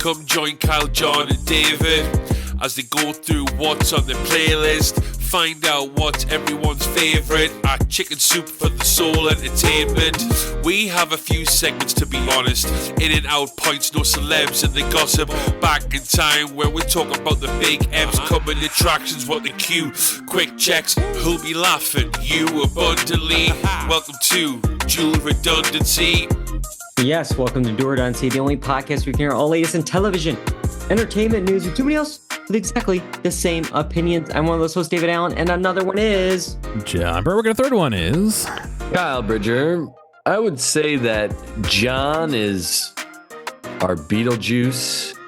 Come join Kyle, John, and David as they go through what's on the playlist. Find out what's everyone's favourite at Chicken Soup for the Soul Entertainment. We have a few segments, to be honest. In and out points, no celebs and the gossip. Back in time where we're talking about the big M's coming attractions, what the queue. Quick checks, who'll be laughing? You abundantly. Welcome to Dual Redundancy. Yes, welcome to Dual Redundancy, the only podcast where you can hear all latest in television, entertainment, news, and too many else with exactly the same opinions. I'm one of those hosts, David Allen, and another one is John Berwick. A third one is Kyle Bridger. I would say that John is our Beetlejuice,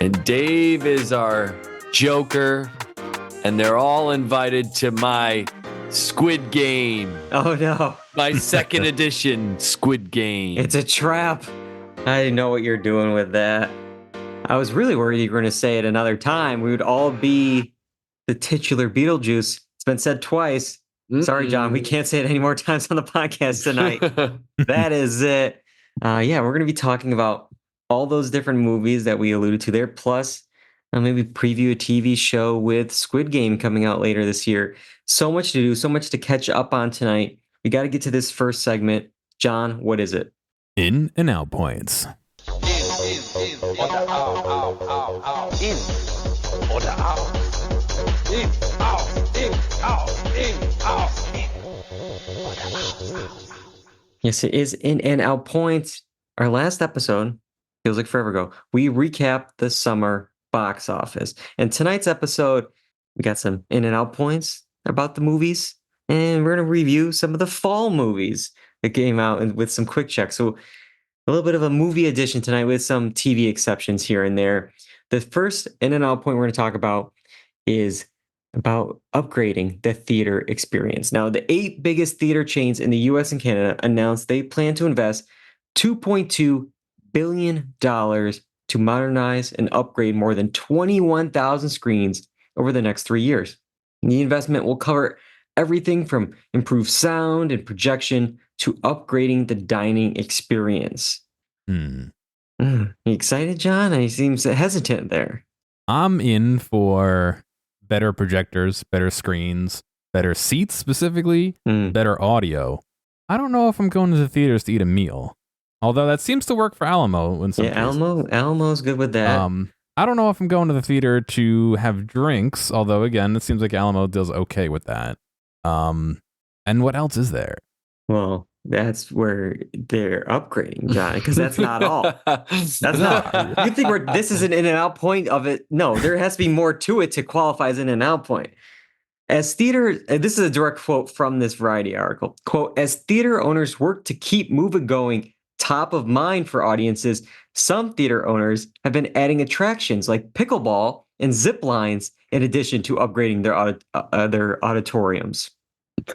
and Dave is our Joker, and they're all invited to my Squid Game. Oh no, my second edition Squid Game. It's a trap. I know what you're doing with that. I was really worried you were going to say it another time. We would all be the titular Beetlejuice. It's been said twice. Sorry, John. We can't say it any more times on the podcast tonight. That is it. Yeah, we're going to be talking about all those different movies that we alluded to there, plus maybe preview a TV show with Squid Game coming out later this year. So much to do, so much to catch up on tonight. We got to get to this first segment. John, what is it? In and Out Points. In oder out. In oder out. In, out, in, out, in, out. In oder out. Yes, it is In and Out Points. Our last episode, feels like forever ago, we recapped the summer box office. And tonight's episode, we got some In and Out Points about the movies. And we're going to review some of the fall movies that came out and with some quick checks. So a little bit of a movie edition tonight with some TV exceptions here and there. The first In and Out point we're going to talk about is about upgrading the theater experience. Now, the 8 biggest theater chains in the US and Canada announced they plan to invest $2.2 billion to modernize and upgrade more than 21,000 screens over the next 3 years. The investment will cover everything from improved sound and projection to upgrading the dining experience. You excited, John? He seems hesitant there. I'm in for better projectors, better screens, better seats specifically, better audio. I don't know if I'm going to the theaters to eat a meal, although that seems to work for Alamo in some cases. Almo's good with that. I don't know if I'm going to the theater to have drinks, although again, it seems like Alamo does okay with that. And what else is there? Well, that's where they're upgrading, John, because that's not all. That's not. You think this is an In and Out point of it? No, there has to be more to it to qualify as an In and Out point. As theater, this is a direct quote from this Variety article. Quote, as theater owners work to keep movie-going top of mind for audiences, some theater owners have been adding attractions like pickleball and zip lines in addition to upgrading their auditoriums.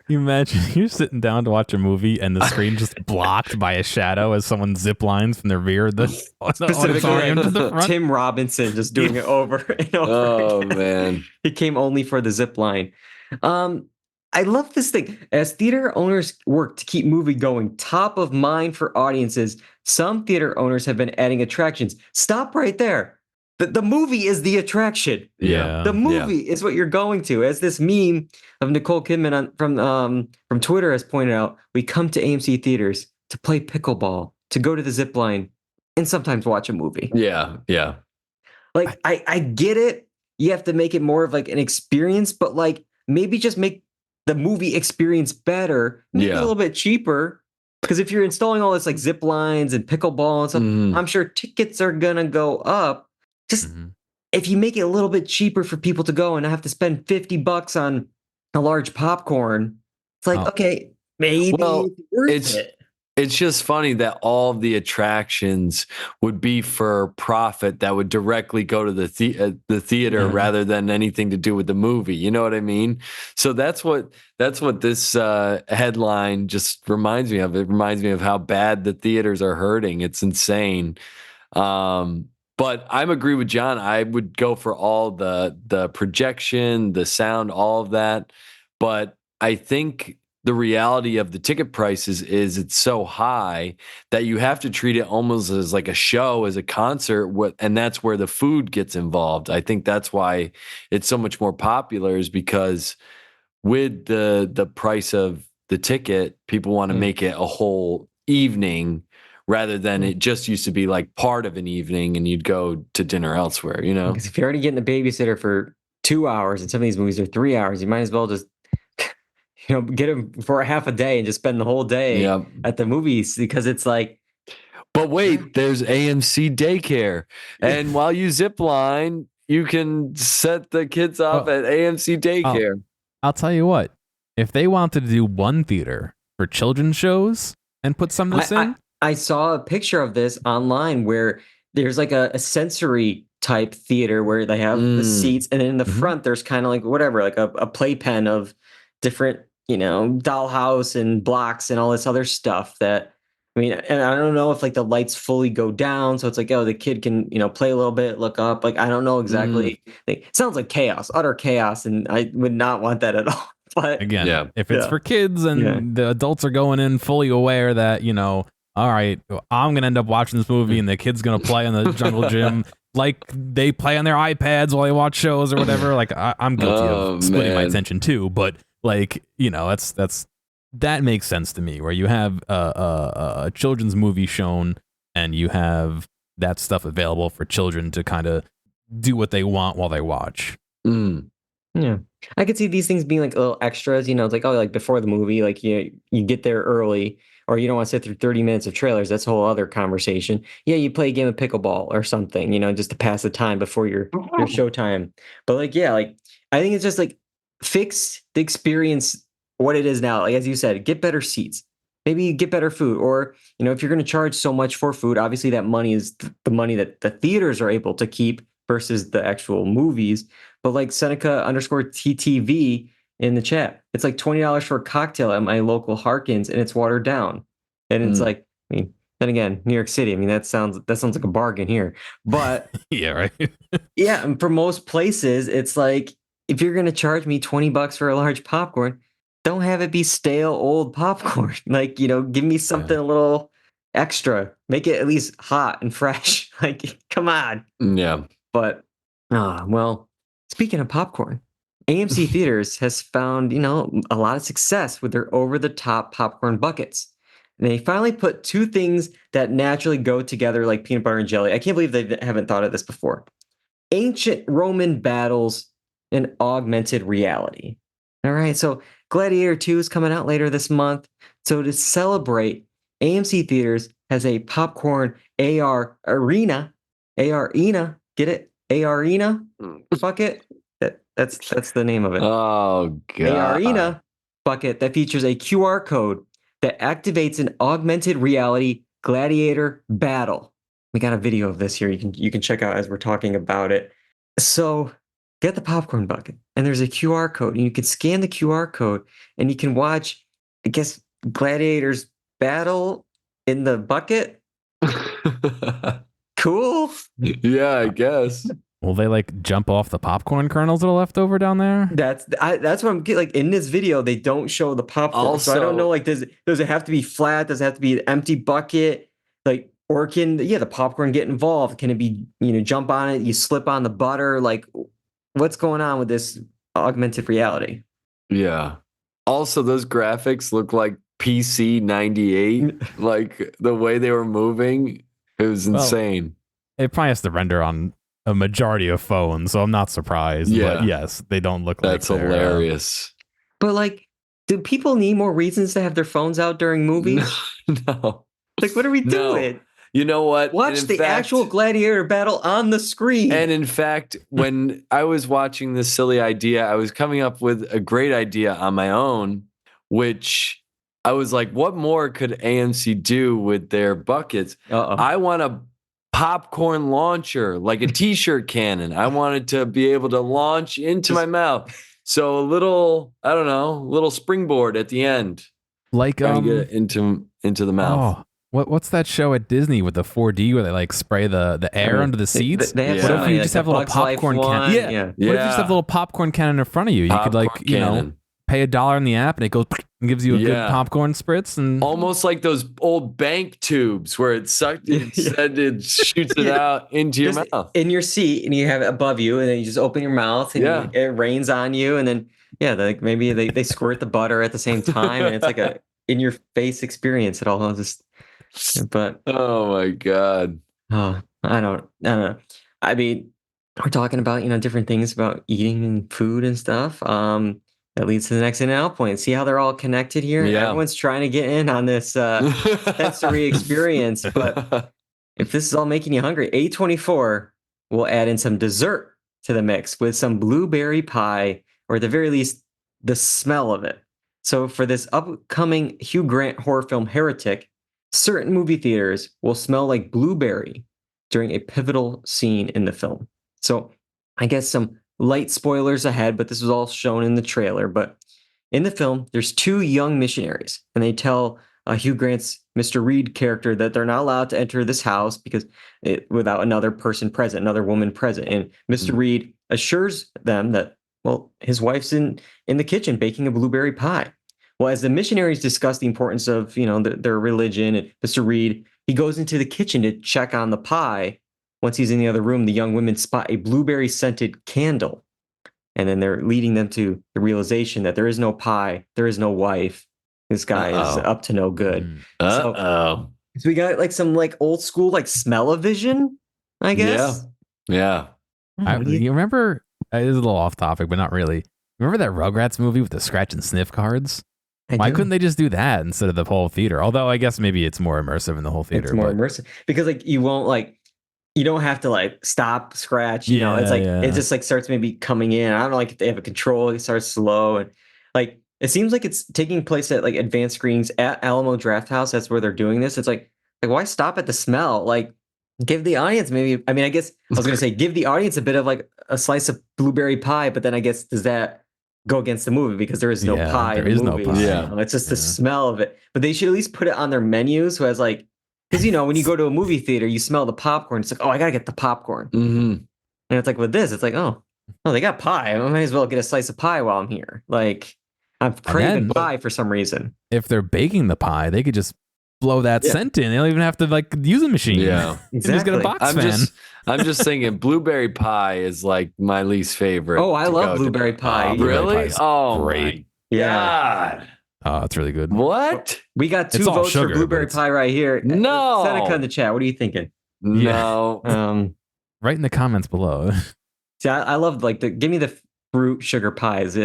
You imagine you're sitting down to watch a movie and the screen just blocked by a shadow as someone zip lines from their rear the auditorium to the front. Tim Robinson just doing it over and over. Oh, again. Man. He came only for the zip line. I love this thing. As theater owners work to keep movie going top of mind for audiences, some theater owners have been adding attractions. Stop right there. The movie is the attraction. Yeah. The movie is what you're going to. As this meme of Nicole Kidman from Twitter has pointed out, we come to AMC theaters to play pickleball, to go to the zip line, and sometimes watch a movie. Yeah. Like, I get it. You have to make it more of like an experience, but like maybe just make the movie experience better, maybe a little bit cheaper. Because if you're installing all this like zip lines and pickleball and stuff, I'm sure tickets are going to go up. Just if you make it a little bit cheaper for people to go and not have to spend $50 on a large popcorn, it's like, okay, maybe it's worth it. It's just funny that all of the attractions would be for profit that would directly go to the theater rather than anything to do with the movie. You know what I mean? So that's what this headline just reminds me of. It reminds me of how bad the theaters are hurting. It's insane. But I'm agree with John. I would go for all the projection, the sound, all of that. But I think the reality of the ticket prices is it's so high that you have to treat it almost as like a show, as a concert, and that's where the food gets involved. I think that's why it's so much more popular, is because with the price of the ticket, people want to make it a whole evening rather than it just used to be like part of an evening and you'd go to dinner elsewhere, you know? Because if you're already getting a babysitter for 2 hours and some of these movies are 3 hours, you might as well just get them for a half a day and just spend the whole day at the movies, because it's like. But wait, there's AMC daycare, and while you zip line, you can set the kids up at AMC daycare. I'll tell you what, if they wanted to do one theater for children's shows and put some of this in. I saw a picture of this online where there's like a sensory type theater where they have the seats, and then in the front there's kind of like whatever, like a playpen of different, dollhouse and blocks and all this other stuff that, and I don't know if like the lights fully go down, so it's like, the kid can, play a little bit, look up. Like, I don't know exactly. It sounds like chaos, utter chaos, and I would not want that at all. But again, if it's for kids and the adults are going in fully aware that, all right, I'm going to end up watching this movie and the kid's going to play in the jungle gym like they play on their iPads while they watch shows or whatever. Like, I'm guilty of splitting my attention too, but like, that makes sense to me, where you have a children's movie shown and you have that stuff available for children to kind of do what they want while they watch. Yeah, I could see these things being like little extras. It's like, like before the movie, like you get there early, or you don't want to sit through 30 minutes of trailers. That's a whole other conversation. Yeah, you play a game of pickleball or something, just to pass the time before your showtime. But like, I think it's just like fix the experience what it is now. Like, as you said, get better seats, maybe get better food, or, if you're going to charge so much for food, obviously that money is the money that the theaters are able to keep versus the actual movies. But like Seneca_TTV in the chat, it's like $20 for a cocktail at my local Harkins, and it's watered down. And it's like, then again, New York City, that sounds like a bargain here. But yeah, right. Yeah, and for most places, it's like, if you're going to charge me $20 for a large popcorn, don't have it be stale old popcorn. Like, give me something a little extra. Make it at least hot and fresh. Like, come on. Yeah. But, well, speaking of popcorn, AMC Theaters has found, a lot of success with their over-the-top popcorn buckets. And they finally put two things that naturally go together like peanut butter and jelly. I can't believe they haven't thought of this before. Ancient Roman battles and augmented reality. All right, so Gladiator 2 is coming out later this month. So to celebrate, AMC Theaters has a Popcorn AR-ena. AR-ena, get it? AR-ena? Bucket? That's the name of it. Oh, God. AR-ena bucket that features a QR code that activates an augmented reality gladiator battle. We got a video of this here. You can check out as we're talking about it. So get the popcorn bucket, and there's a QR code, and you can scan the QR code, and you can watch, I guess, gladiators battle in the bucket. Cool. Yeah, I guess. Will they like jump off the popcorn kernels that are left over down there? That's what I'm getting. Like, in this video, they don't show the popcorn, also, so I don't know. Like, does it have to be flat? Does it have to be an empty bucket? Like, or can the popcorn get involved? Can it be jump on it? You slip on the butter? Like, what's going on with this augmented reality? Yeah. Also, those graphics look like PC 98. Like the way they were moving, it was insane. It probably has to render on a majority of phones, so I'm not surprised. Yeah. But yes, they don't look like that's hilarious. But like, do people need more reasons to have their phones out during movies? No. Like, what are we doing? You know what? Watch the actual gladiator battle on the screen. And in fact, when I was watching this silly idea, I was coming up with a great idea on my own, which I was like, what more could AMC do with their buckets? I want a popcorn launcher, like a t-shirt cannon. I wanted to be able to launch into my mouth. So a little, I don't know, little springboard at the end. Like get it into the mouth. Oh. What's that show at Disney with the 4D where they like spray the air under the seats? What if you just have a little popcorn cannon? Yeah. What if you just have a little popcorn cannon in front of you? You could like, pay $1 in the app and it goes and gives you a good popcorn spritz, and almost like those old bank tubes where it sucked it shoots it out into your mouth. In your seat, and you have it above you, and then you just open your mouth and it rains on you, and then like maybe they squirt the butter at the same time, and it's like a in your face experience. It all just but oh my God. Oh, I don't know. I mean, we're talking about, different things about eating and food and stuff. That leads to the next in and out point. See how they're all connected here? Yeah. Everyone's trying to get in on this sensory experience. But if this is all making you hungry, A24 will add in some dessert to the mix with some blueberry pie, or at the very least, the smell of it. So for this upcoming Hugh Grant horror film Heretic, certain movie theaters will smell like blueberry during a pivotal scene in the film. So I guess some light spoilers ahead, but this was all shown in the trailer. But in the film, there's 2 young missionaries, and they tell Hugh Grant's Mr. Reed character that they're not allowed to enter this house because without another person present, another woman present. And Mr. Reed assures them that, well, his wife's in the kitchen baking a blueberry pie. Well, as the missionaries discuss the importance of, their religion, and Mr. Reed, he goes into the kitchen to check on the pie. Once he's in the other room, the young women spot a blueberry-scented candle. And then they're leading them to the realization that there is no pie, there is no wife. This guy is up to no good. So we got like some like old school like smell-o-vision, I guess. Yeah. You remember, this is a little off topic, but not really. Remember that Rugrats movie with the scratch and sniff cards? Why couldn't they just do that instead of the whole theater? Although I guess maybe it's more immersive in the whole theater. It's more immersive because like you don't have to like stop, scratch. It's like it just like starts maybe coming in. I don't know, like if they have a control, it starts slow, and like it seems like it's taking place at like advanced screenings at Alamo Drafthouse. That's where they're doing this. It's like why stop at the smell? Like give the audience maybe. I mean, I guess I was gonna say give the audience a bit of like a slice of blueberry pie, but then I guess does that go against the movie because there is no pie in the movie. No pie. Yeah. It's just the smell of it. But they should at least put it on their menus. Who has like, because when you go to a movie theater, you smell the popcorn. It's like, oh, I gotta get the popcorn. Mm-hmm. And it's like with this, it's like, oh, they got pie. I might as well get a slice of pie while I'm here. Like I'm craving pie for some reason. If they're baking the pie, they could just blow that scent in. They don't even have to like use a machine. Yeah, exactly. Just get a box fan. I'm just thinking blueberry pie is like my least favorite. Oh, I love blueberry pie. Really? Oh, great. Yeah. Oh, it's really good. What? We got 2 votes for blueberry pie right here. No. Seneca in the chat. What are you thinking? No. Write in the comments below. See, I love like give me the fruit sugar pies.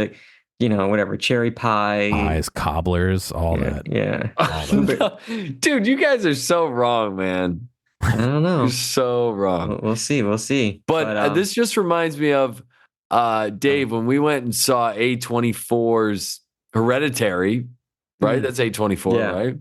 Whatever, cherry pie. Pies, cobblers, all that. Yeah. No. Dude, you guys are so wrong, man. I don't know. You're so wrong. We'll see. But this just reminds me of Dave, when we went and saw A24's Hereditary, right? That's A24, right?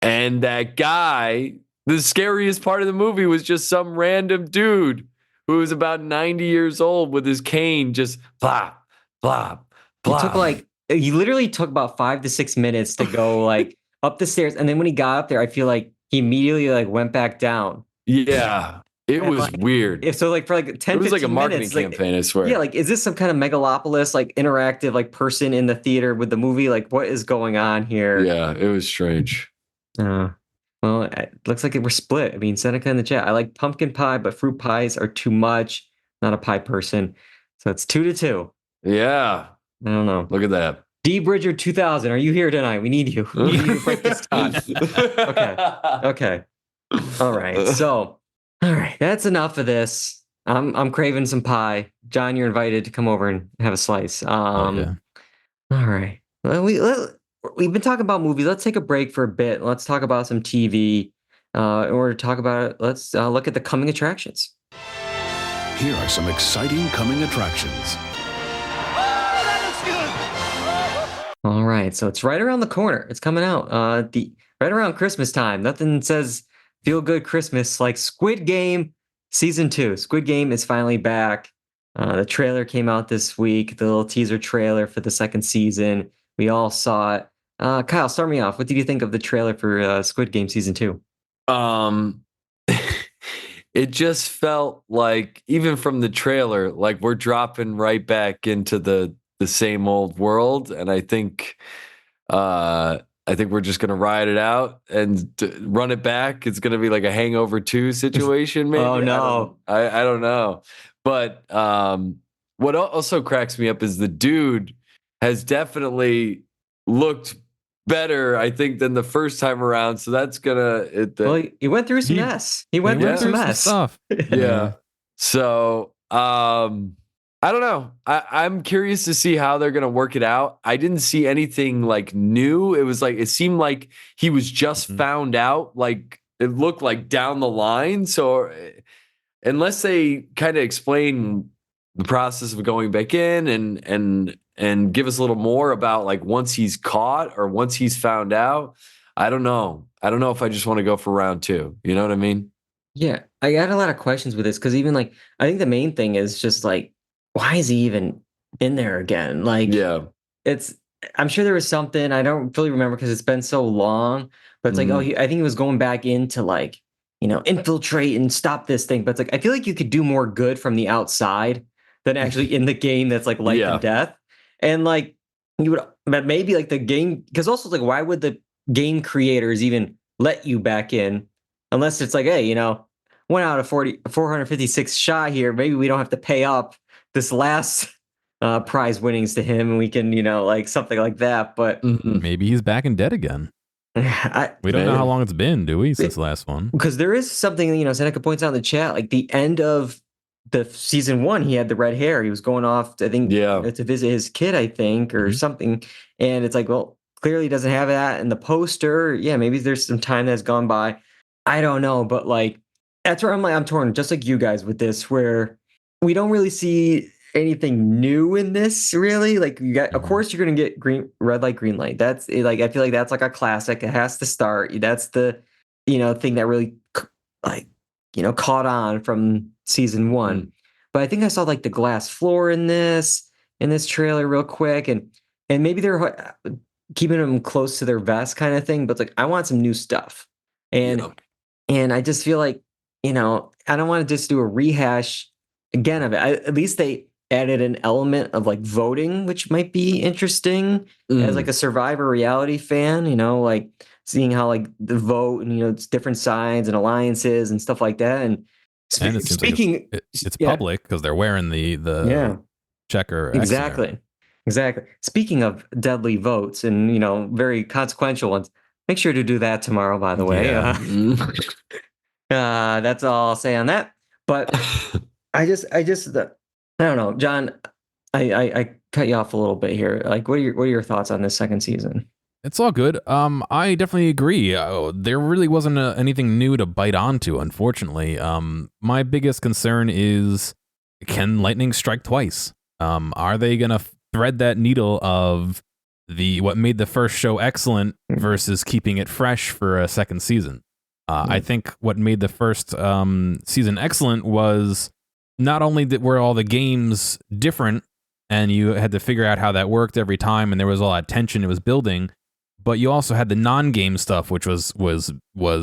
And that guy, the scariest part of the movie was just some random dude who was about 90 years old with his cane just flop, flop, flop. He literally took about 5 to 6 minutes to go like up the stairs. And then when he got up there, I feel like he immediately like went back down. Yeah. It was weird. So like for like 10, it was like a marketing minutes, campaign, I swear. Yeah, like is this some kind of megalopolis, like interactive, like person in the theater with the movie? Like what is going on here? Yeah, it was strange. Well, it looks like we're split. I mean, Seneca in the chat. I like pumpkin pie, but fruit pies are too much. Not a pie person. So it's 2-2. Yeah. I don't know. Look at that. D Bridger 2000. Are you here tonight? We need you. We need you to break this time. Okay. All right. So, all right. That's enough of this. I'm craving some pie. John, you're invited to come over and have a slice. All right. Well, we've been talking about movies. Let's take a break for a bit. Let's talk about some TV. In order to talk about it, let's look at the coming attractions. Here are some exciting coming attractions. All right, so it's right around the corner. It's coming out right around Christmas time. Nothing says feel good Christmas like Squid Game Season 2. Squid Game is finally back. The trailer came out this week, the little teaser trailer for the second season. We all saw it. Kyle, start me off. What did you think of the trailer for Squid Game Season 2? It just felt like, even from the trailer, like we're dropping right back into the the same old world, and I think we're just gonna ride it out and run it back. It's gonna be like a Hangover 2 situation, maybe. Oh no! I don't know, but what also cracks me up is the dude has definitely looked better, I think, than the first time around. So that's gonna. Well, he went through some mess. He went through some mess. Stuff. Yeah. So I don't know. I'm curious to see how they're gonna work it out. I didn't see anything like new. It seemed like he was just found out. Like it looked like down the line. So unless they kind of explain the process of going back in and give us a little more about like once he's caught or once he's found out, I don't know. I don't know if I just want to go for round 2. You know what I mean? Yeah, I got a lot of questions with this because even like I think the main thing is just like, why is he even in there again? Like, Yeah. I'm sure there was something I don't really remember because it's been so long. But it's like, I think he was going back into like, infiltrate and stop this thing. But it's like I feel like you could do more good from the outside than actually in the game that's like life and death. And like you would, but maybe like the game, because also like why would the game creators even let you back in unless it's like, hey, 1 out of 456 shy here. Maybe we don't have to pay up this last prize winnings to him, and we can, like something like that. But maybe he's back and dead again. We don't know how long it's been, do we, since the last one? Because there is something, Seneca points out in the chat, like the end of the season 1, he had the red hair. He was going off, I think, to visit his kid, I think, or something. And it's like, well, clearly he doesn't have that in the poster. Yeah, maybe there's some time that's gone by. I don't know, but like that's where I'm torn, just like you guys with this, where we don't really see anything new in this, really. Like you got, of course, you're gonna get red light, green light. That's like I feel like that's like a classic. It has to start. That's the thing that really caught on from season 1. But I think I saw like the glass floor in this trailer real quick, and maybe they're keeping them close to their vest kind of thing. But it's like I want some new stuff, and I just feel like I don't want to just do a rehash again of it. At least they added an element of like voting, which might be interesting as like a Survivor reality fan, like seeing how like the vote and, it's different sides and alliances and stuff like that. And it seems like it's public because they're wearing the checker. Exactly. Speaking of deadly votes and, very consequential ones, make sure to do that tomorrow, by the way. That's all I'll say on that. But I don't know, John, I cut you off a little bit here. Like, what are your thoughts on this second season? It's all good. I definitely agree. There really wasn't anything new to bite onto, unfortunately. My biggest concern is, can lightning strike twice? Are they going to thread that needle of what made the first show excellent versus keeping it fresh for a second season? I think what made the first season excellent was not only were all the games different and you had to figure out how that worked every time and there was a lot of tension it was building, but you also had the non-game stuff, which was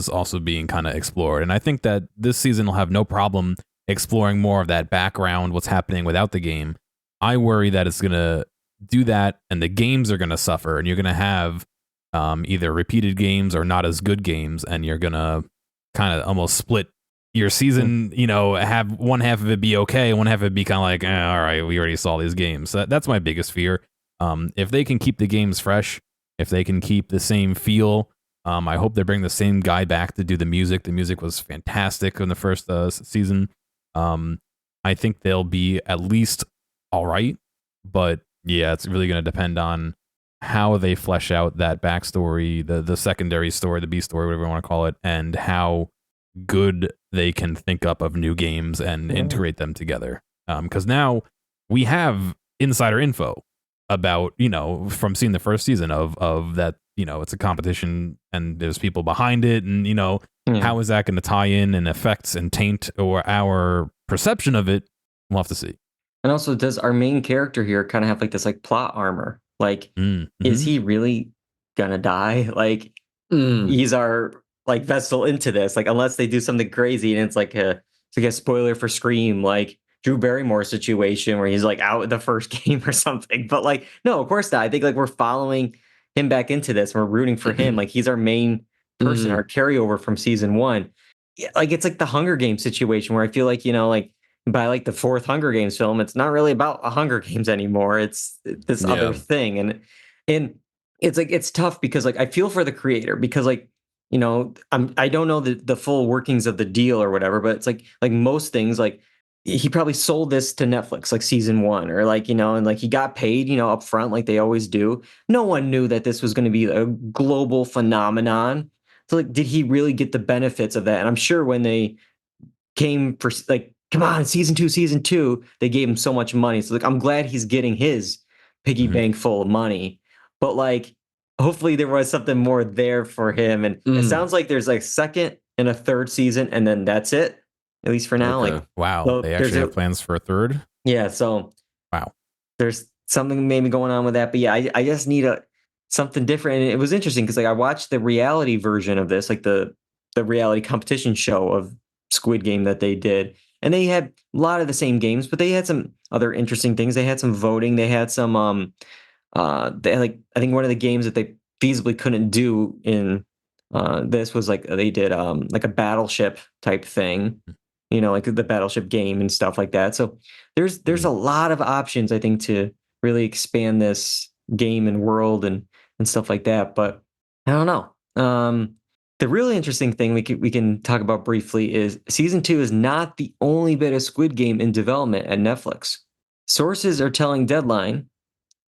also being kind of explored. And I think that this season will have no problem exploring more of that background, what's happening without the game. I worry that it's going to do that and the games are going to suffer and you're going to have either repeated games or not as good games, and you're going to kind of almost split your season, have one half of it be okay, one half of it be kind of like, all right, we already saw these games. So that's my biggest fear. If they can keep the games fresh, if they can keep the same feel, I hope they bring the same guy back to do the music. The music was fantastic in the first season. I think they'll be at least all right. But yeah, it's really going to depend on how they flesh out that backstory, the secondary story, the B story, whatever you want to call it, and how good they can think up of new games and integrate them together. Because now we have insider info about, from seeing the first season of that, it's a competition and there's people behind it. And, how is that going to tie in and affect and taint or our perception of it? We'll have to see. And also, does our main character here kind of have like this like plot armor? Like, is he really gonna die? Like, he's our like vessel into this. Like, unless they do something crazy and it's like a spoiler for Scream, like Drew Barrymore situation where he's like out in the first game or something. But like, no, of course not. I think like we're following him back into this. We're rooting for him. Like he's our main person, our carryover from season 1. Yeah, like it's like the Hunger Games situation where I feel like, like by like the 4th Hunger Games film, it's not really about a Hunger Games anymore. It's this other thing. And it's like, it's tough because like I feel for the creator because like, I don't know the full workings of the deal or whatever, but it's like most things, like he probably sold this to Netflix like season 1 or like, and like he got paid, up front like they always do. No one knew that this was going to be a global phenomenon. So like, did he really get the benefits of that? And I'm sure when they came for like, come on, season 2, they gave him so much money. So like, I'm glad he's getting his piggy bank full of money, but like, hopefully there was something more there for him. And it sounds like there's like 2nd and a 3rd season, and then that's it, at least for now. Okay. Like, Wow. so They actually have plans for a 3rd? Yeah. So wow. There's something maybe going on with that. But yeah, I just need something different. And it was interesting because like I watched the reality version of this, like the reality competition show of Squid Game that they did. And they had a lot of the same games, but they had some other interesting things. They had some voting. They had some they like, I think one of the games that they feasibly couldn't do in this was like they did like a battleship type thing, like the battleship game and stuff like that. So there's a lot of options, I think, to really expand this game and world and stuff like that. But I don't know. The really interesting thing we can talk about briefly is season 2 is not the only bit of Squid Game in development at Netflix. Sources are telling Deadline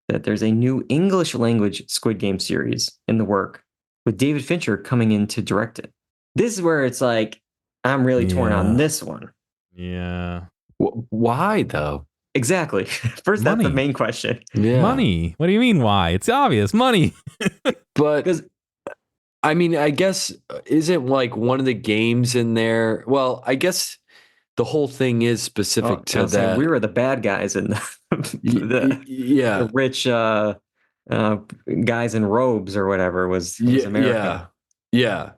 that there's a new English language Squid Game series in the work, with David Fincher coming in to direct it. This is where it's like, I'm really torn on this one. Yeah. Why though? Exactly. First, that's the main question. Yeah. Money. What do you mean why? It's obvious. Money. But I mean, I guess, isn't like one of the games in there? Well, I guess the whole thing is specific to that. We were the bad guys in the rich guys in robes or whatever was America. Yeah.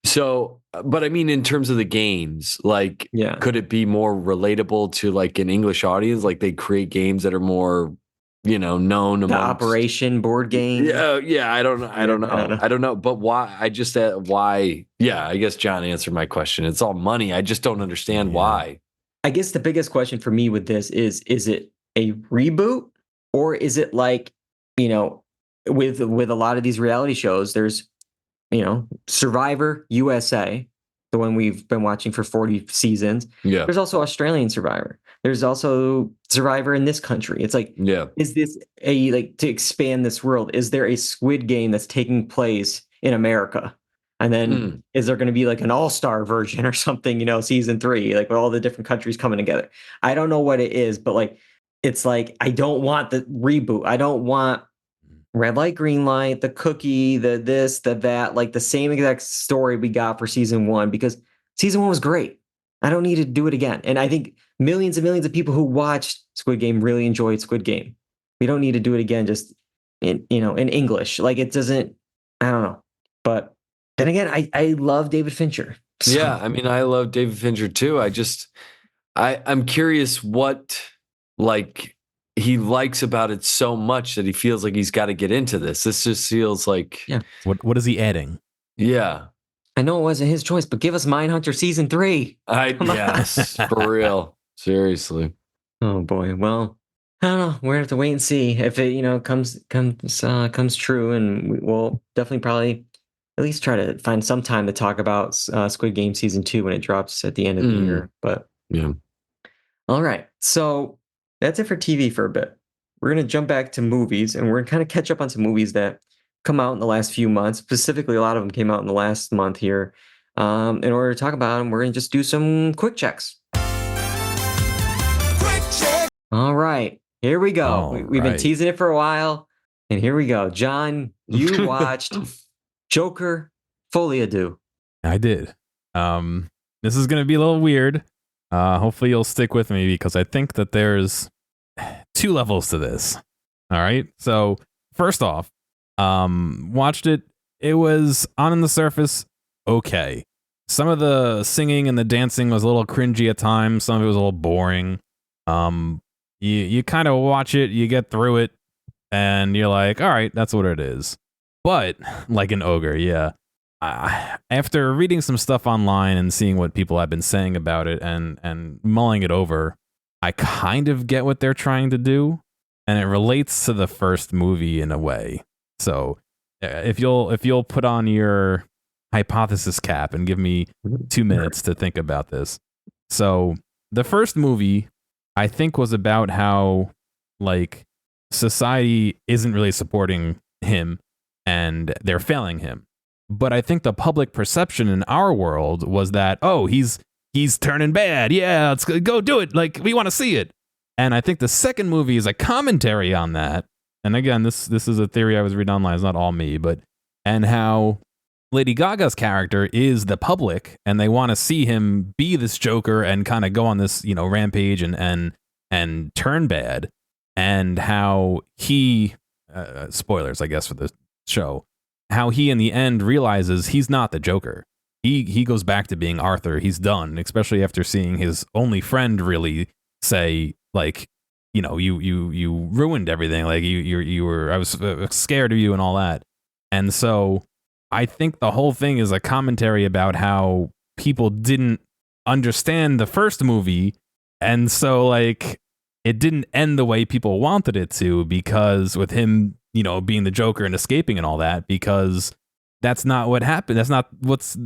So, but I mean, in terms of the games, like, could it be more relatable to like an English audience? Like they create games that are more, known amongst the Operation board game. Yeah. I don't know. But why? Why? Yeah, I guess John answered my question. It's all money. I just don't understand why. I guess the biggest question for me with this is it a reboot, or is it like, with a lot of these reality shows, there's, Survivor USA, the one we've been watching for 40 seasons. Yeah. There's also Australian Survivor. There's also Survivor in this country. It's like, is this to expand this world? Is there a Squid Game that's taking place in America? And then is there going to be like an all-star version or something, season 3, like with all the different countries coming together? I don't know what it is, but like, it's like, I don't want the reboot. I don't want red light, green light, the cookie, the this, the that, like the same exact story we got for season 1, because season 1 was great. I don't need to do it again. And I think millions and millions of people who watched Squid Game really enjoyed Squid Game. We don't need to do it again, just in English. Like it doesn't, I don't know. But then again, I love David Fincher. So. Yeah, I mean, I love David Fincher too. I'm curious what like he likes about it so much that he feels like he's got to get into this. This just feels like What is he adding? Yeah. I know it wasn't his choice, but give us Mindhunter season 3. Yes, for real. Seriously. Oh boy. Well, I don't know. We're gonna have to wait and see if it, comes true, and we'll definitely probably at least try to find some time to talk about Squid Game season 2 when it drops at the end of the year. But yeah. All right. So that's it for TV for a bit. We're gonna jump back to movies, and we're gonna kind of catch up on some movies that come out in the last few months. Specifically, a lot of them came out in the last month here. In order to talk about them, we're going to just do some quick checks. Quick check. All right, here we go. We've been teasing it for a while, and here we go. John, you watched Joker Folie. I did. This is going to be a little weird. Hopefully you'll stick with me, because I think that there's 2 levels to this. All right. So first off, watched it. It was on the surface okay. Some of the singing and the dancing was a little cringy at times. Some of it was a little boring. You kind of watch it, you get through it, and you're like, all right, that's what it is. But like an ogre, yeah. After reading some stuff online and seeing what people have been saying about it and mulling it over, I kind of get what they're trying to do, and it relates to the first movie in a way. So if you'll put on your hypothesis cap and give me 2 minutes to think about this. So the first movie, I think, was about how like society isn't really supporting him and they're failing him. But I think the public perception in our world was that, oh, he's turning bad. Yeah, let's go do it. Like, we want to see it. And I think the second movie is a commentary on that. And again, this is a theory I was reading online. It's not all me, and how Lady Gaga's character is the public, and they want to see him be this Joker and kind of go on this, rampage and turn bad, and how he, spoilers, I guess, for the show, how he in the end realizes he's not the Joker. He goes back to being Arthur. He's done, especially after seeing his only friend really say, like, you ruined everything. Like you were, I was scared of you and all that. And so I think the whole thing is a commentary about how people didn't understand the first movie. And so like it didn't end the way people wanted it to, because with him, being the Joker and escaping and all that, because that's not what happened. That's not what's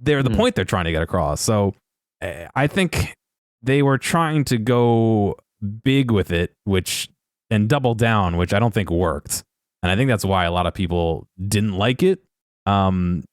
the point they're trying to get across. So I think they were trying to go big with it, and double down, which I don't think worked. And I think that's why a lot of people didn't like it. Like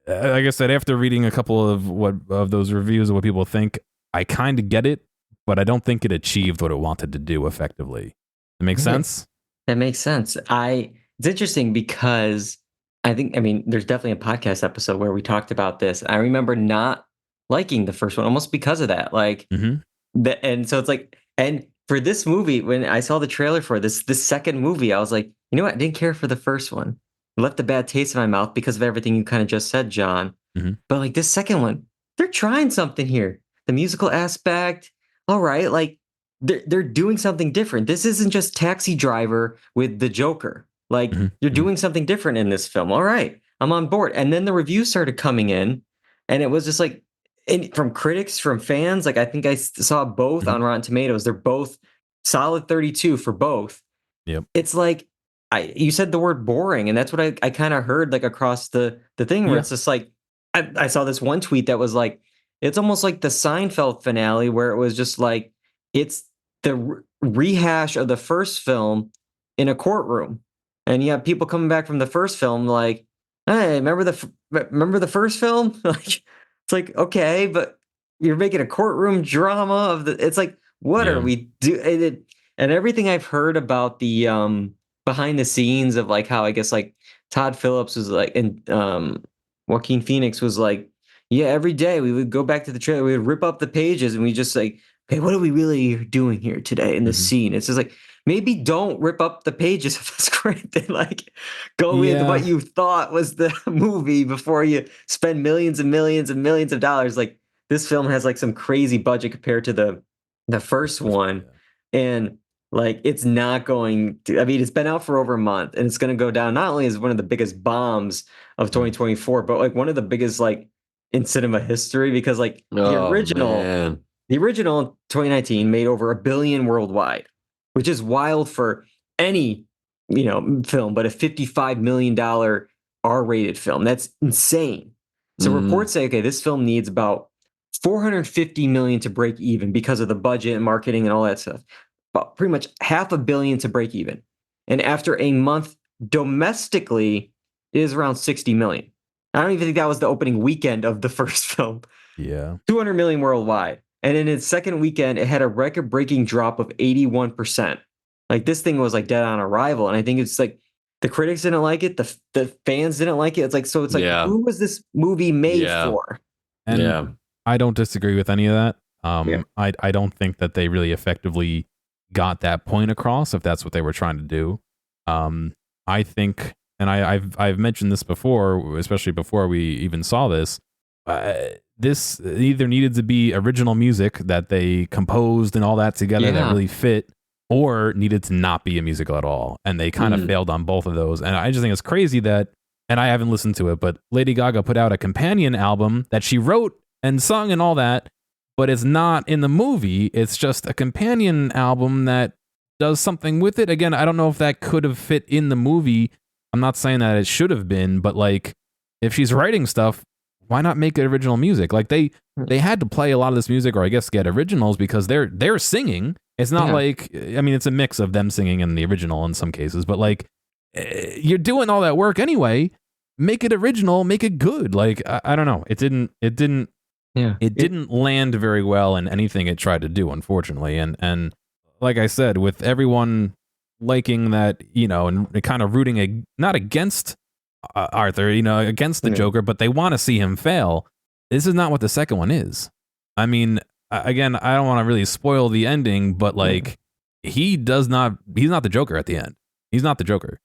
I said, after reading a couple of those reviews of what people think, I kind of get it, but I don't think it achieved what it wanted to do effectively. It makes sense? That makes sense. It's interesting because there's definitely a podcast episode where we talked about this. I remember not liking the first one almost because of that. Like, and so it's like, and for this movie, when I saw the trailer for this second movie, I was like, you know what? I didn't care for the first one. It left a bad taste in my mouth because of everything you kind of just said, John. But like this second one, they're trying something here. The musical aspect, all right, like they're doing something different. This isn't just Taxi Driver with the Joker. Like you're doing something different in this film. All right, I'm on board. And then the reviews started coming in, and it was just like, from critics, from fans, like I think I saw both on Rotten Tomatoes. They're both solid 32 for both. Yep. It's like you said the word boring, and that's what I kind of heard like across the thing where it's just like I saw this one tweet that was like, it's almost like the Seinfeld finale where it was just like it's the rehash of the first film in a courtroom, and you have people coming back from the first film like, hey, remember the first film? Like. It's like, okay, but you're making a courtroom drama of the. It's like, what are we doing? And everything I've heard about the behind the scenes of like how I guess like Todd Phillips was like, and Joaquin Phoenix was like, yeah, every day we would go back to the trailer, we would rip up the pages, and we just like, okay, what are we really doing here today in this scene? It's just like, maybe don't rip up the pages of the script and like go with what you thought was the movie before you spend millions and millions and millions of dollars. Like this film has like some crazy budget compared to the first one. And like, it's not going to, it's been out for over a month, and it's going to go down not only as one of the biggest bombs of 2024, but like one of the biggest like in cinema history, because like the original 2019 made over $1 billion worldwide, which is wild for any, film, but a $55 million R-rated film. That's insane. So reports say, okay, this film needs about $450 million to break even because of the budget and marketing and all that stuff. But pretty much $500 million to break even. And after a month domestically, it is around $60 million. I don't even think that was the opening weekend of the first film. Yeah. $200 million worldwide. And in its second weekend, it had a record-breaking drop of 81%. Like this thing was like dead on arrival, and I think it's like the critics didn't like it, the fans didn't like it. It's like who was this movie made for? And I don't disagree with any of that. I don't think that they really effectively got that point across, if that's what they were trying to do. I think, and I've mentioned this before, especially before we even saw this. this either needed to be original music that they composed and all that together that really fit, or needed to not be a musical at all. And they kind of failed on both of those. And I just think it's crazy that, and I haven't listened to it, but Lady Gaga put out a companion album that she wrote and sung and all that, but it's not in the movie. It's just a companion album that does something with it. Again, I don't know if that could have fit in the movie. I'm not saying that it should have been, but like, if she's writing stuff, why not make it original music? Like they had to play a lot of this music, or I guess get originals, because they're singing. It's not like, I mean, it's a mix of them singing and the original in some cases, but like, you're doing all that work anyway. Make it original, make it good. Like I don't know. It didn't land very well in anything it tried to do, unfortunately. And like I said, with everyone liking that, you know, and kind of rooting not against Arthur, you know, against the Joker, but they want to see him fail. This is not what the second one is. I mean, again, I don't want to really spoil the ending, but like he's not the Joker at the end. He's not the Joker.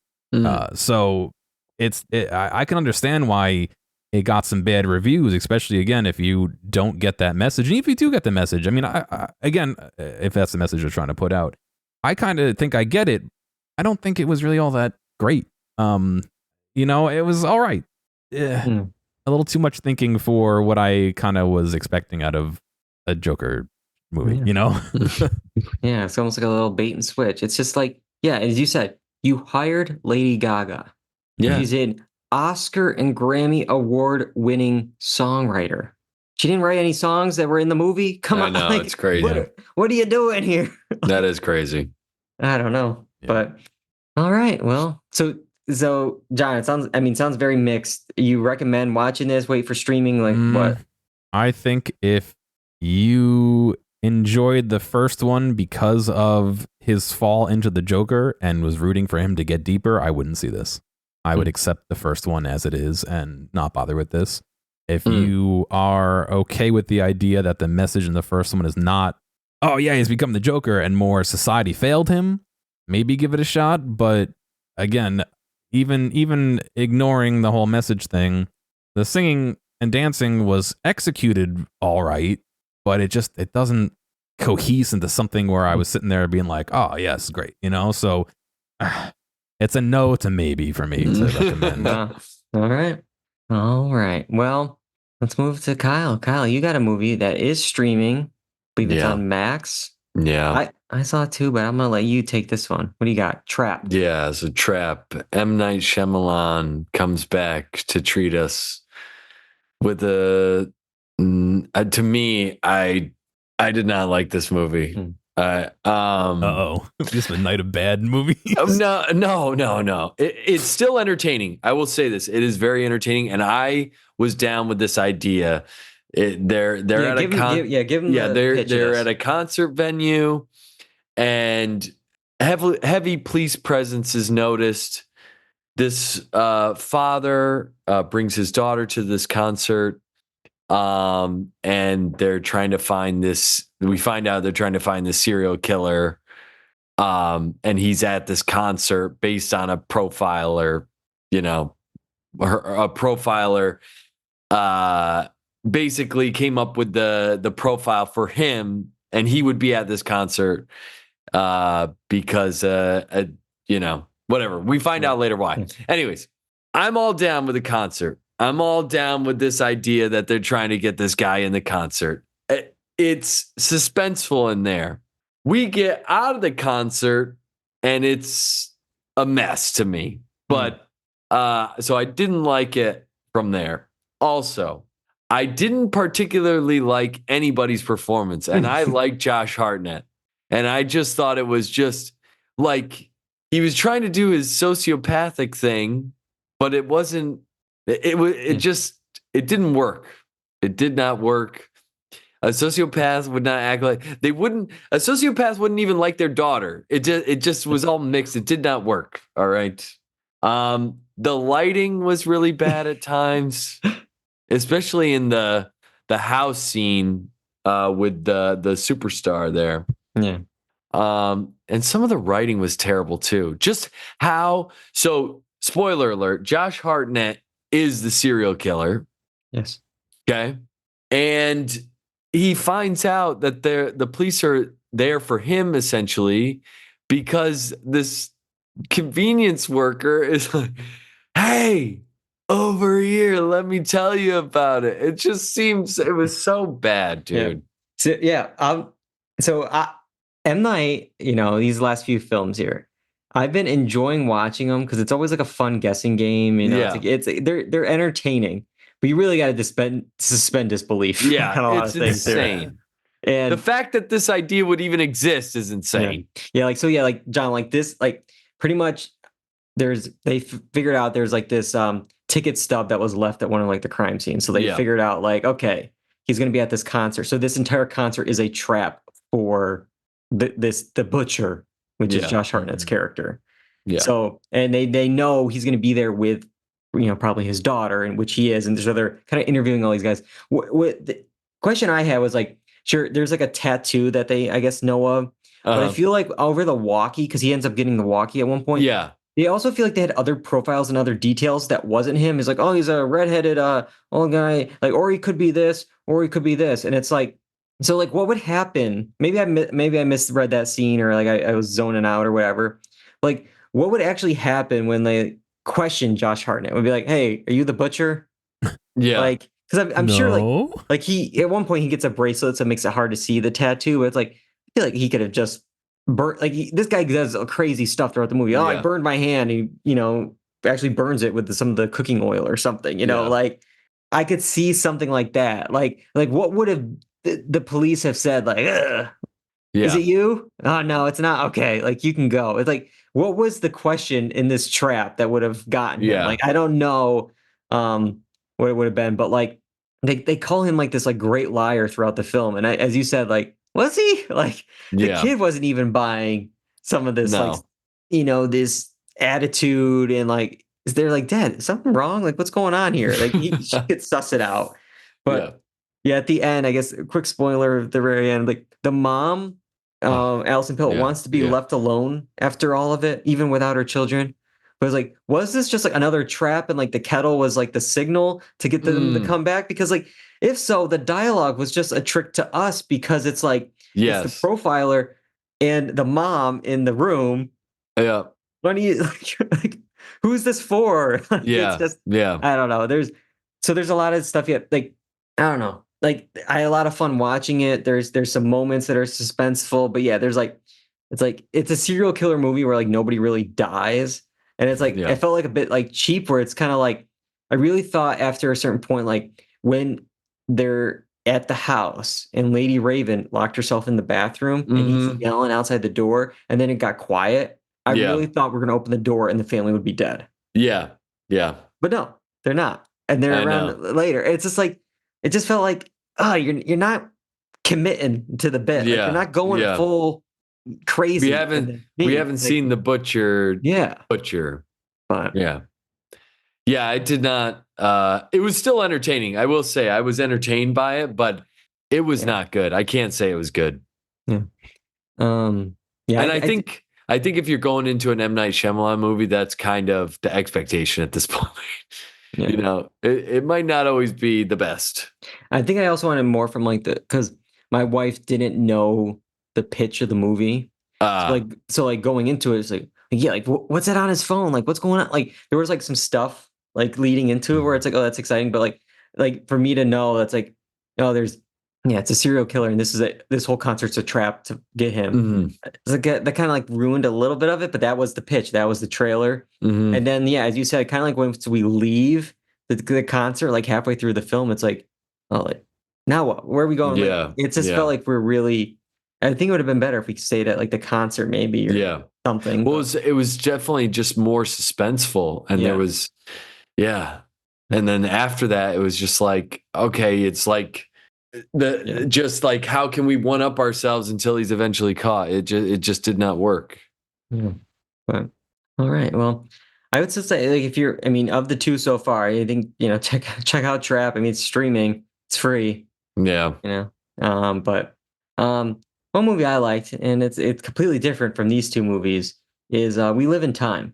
So I can understand why it got some bad reviews, especially again, if you don't get that message. And if you do get the message, I mean, again, if that's the message you're trying to put out, I kind of think I get it. I don't think it was really all that great. You know, it was all right. A little too much thinking for what I kind of was expecting out of a Joker movie, you know? Yeah, it's almost like a little bait and switch. It's just like, yeah, as you said, you hired Lady Gaga. Yeah. She's an Oscar and Grammy award-winning songwriter. She didn't write any songs that were in the movie? Come on. I know, it's crazy. What are you doing here? That is crazy. I don't know. Yeah. But, all right, well, so John, it sounds very mixed. You recommend watching this, wait for streaming, like what? I think if you enjoyed the first one because of his fall into the Joker and was rooting for him to get deeper, I wouldn't see this. I would accept the first one as it is and not bother with this. If you are okay with the idea that the message in the first one is not, oh yeah, he's become the Joker, and more society failed him, maybe give it a shot. But again, even ignoring the whole message thing, the singing and dancing was executed all right, but it doesn't cohese into something where I was sitting there being like, oh yes, great, you know. So it's a no to maybe for me to recommend. All right. Well, let's move to Kyle. Kyle, you got a movie that is streaming. I believe it's on Max. Yeah. I saw it too, but I'm going to let you take this one. What do you got? Trapped. Yeah, it's a Trap. M. Night Shyamalan comes back to treat us with to me, I did not like this movie. Just a night of bad movies. No. It's still entertaining. I will say this. It is very entertaining, and I was down with this idea. They're at a concert venue, and heavy police presence is noticed. This father brings his daughter to this concert, and they're trying to find this. We find out they're trying to find this serial killer, and he's at this concert based on a profiler. You know, a profiler basically came up with the profile for him, and he would be at this concert because you know, whatever. We find out later why. Anyways, I'm all down with the concert. I'm all down with this idea that they're trying to get this guy in the concert. It's suspenseful in there. We get out of the concert and it's a mess to me. But so I didn't like it from there. Also, I didn't particularly like anybody's performance, and I like Josh Hartnett. And I just thought it was just like he was trying to do his sociopathic thing, but it wasn't. It didn't work. It did not work. A sociopath would not act like a sociopath wouldn't even like their daughter. It just was all mixed. It did not work. All right. The lighting was really bad at times, especially in the house scene with the superstar there. Yeah. And some of the writing was terrible too. Spoiler alert, Josh Hartnett is the serial killer. Yes. Okay. And he finds out that the police are there for him essentially because this convenience worker is like, hey, over here, let me tell you about it. It just seems it was so bad, dude. M. Night, these last few films here, I've been enjoying watching them because it's always like a fun guessing game. They're entertaining, but you really got to suspend disbelief. Yeah, on a lot it's of things insane. And the fact that this idea would even exist is insane. Like John, like this, like pretty much they figured out there's like this ticket stub that was left at one of like the crime scenes. So they figured out like, okay, he's going to be at this concert. So this entire concert is a trap for the butcher, which is Josh Hartnett's character. Yeah. So, and they know he's going to be there with, probably his daughter, and which he is. And so they're kind of interviewing all these guys. What the question I had was like, sure, there's like a tattoo that they, I guess, know of. But I feel like over the walkie, because he ends up getting the walkie at one point. Yeah. They also feel like they had other profiles and other details that wasn't him. He's like, oh, he's a redheaded old guy, like, or he could be this, or he could be this. And it's like, so like, what would happen? Maybe I misread that scene, or like I was zoning out or whatever. Like, what would actually happen when they question Josh Hartnett? Would be like, hey, are you the butcher? Yeah. Like, because I'm sure like he at one point he gets a bracelet, so it makes it hard to see the tattoo. But it's like, I feel like he could have just burnt, like this guy does crazy stuff throughout the movie. Oh, I burned my hand. He, actually burns it with some of the cooking oil or something. Like I could see something like that. Like what would have the police have said? Like, is it you? Oh no, it's not. Okay, like you can go. It's like, what was the question in this trap that would have gotten him? Like I don't know what it would have been, but like they call him like this like great liar throughout the film, and as you said, like. Was he? Like the kid wasn't even buying some of this, like, this attitude, and like, is there like, Dad, is something wrong? Like, what's going on here? Like, he could suss it out. But at the end, I guess, a quick spoiler at the very end, like the mom, Alison Pill, wants to be left alone after all of it, even without her children. But it's like, was this just like another trap, and like the kettle was like the signal to get them to come back? Because like, if so, the dialogue was just a trick to us, because it's like, it's the profiler and the mom in the room. Yeah. When he like, who's this for? It's just, I don't know. There's a lot of stuff yet. Like, I don't know. Like, I had a lot of fun watching it. There's some moments that are suspenseful, but there's like, it's a serial killer movie where like nobody really dies. And it's like, I felt like a bit like cheap, where it's kind of like, I really thought after a certain point, like when they're at the house and Lady Raven locked herself in the bathroom and he's yelling outside the door, and then it got quiet. I really thought we're going to open the door and the family would be dead. Yeah. Yeah. But no, they're not. And they're around later. It's just like, it just felt like, you're not committing to the bit. Like, you're not going full crazy. We haven't seen the butcher. Butcher. But I did not. It was still entertaining. I will say I was entertained by it, but it was not good. I can't say it was good. Yeah. And I think if you're going into an M. Night Shyamalan movie, that's kind of the expectation at this point. It might not always be the best. I think I also wanted more from like because my wife didn't know the pitch of the movie. So going into it, it's like, what's that on his phone? Like, what's going on? Like, there was like some stuff like leading into it where it's like, oh, that's exciting. But like for me to know, that's like, oh, it's a serial killer, and this whole concert's a trap to get him. It's like that kind of like ruined a little bit of it, but that was the pitch. That was the trailer. And then, as you said, kind of like once we leave the concert, like halfway through the film, it's like, oh, like, now what? Where are we going? Yeah. It just felt like we're really, I think it would have been better if we stayed at like the concert maybe or something. Well, it was definitely just more suspenseful, and there was, and then after that, it was just like, okay, it's like just like, how can we one up ourselves until he's eventually caught? It just did not work. Yeah. But all right, well, I would still say, like, if you're, I mean, of the two so far, I think check out Trap. I mean, it's streaming, it's free. Yeah. But one movie I liked, and it's completely different from these two movies, is We Live in Time.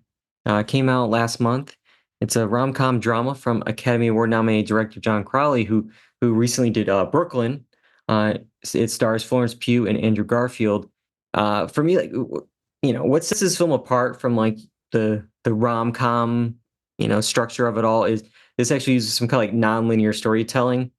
Came out last month. It's a rom-com drama from Academy Award nominated director John Crowley, who who recently did Brooklyn. It stars Florence Pugh and Andrew Garfield. For me, like, what sets this film apart from like the rom-com, structure of it all is this actually uses some kind of like non-linear storytelling.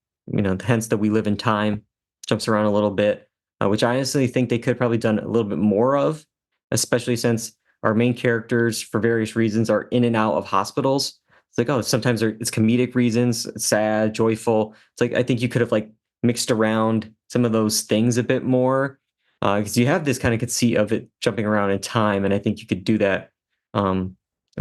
Hence the We Live in Time jumps around a little bit, which I honestly think they could probably done a little bit more of, especially since our main characters, for various reasons, are in and out of hospitals. It's like, oh, sometimes it's comedic reasons, sad, joyful. It's like, I think you could have like mixed around some of those things a bit more, because you have this kind of conceit of it jumping around in time, and I think you could do that a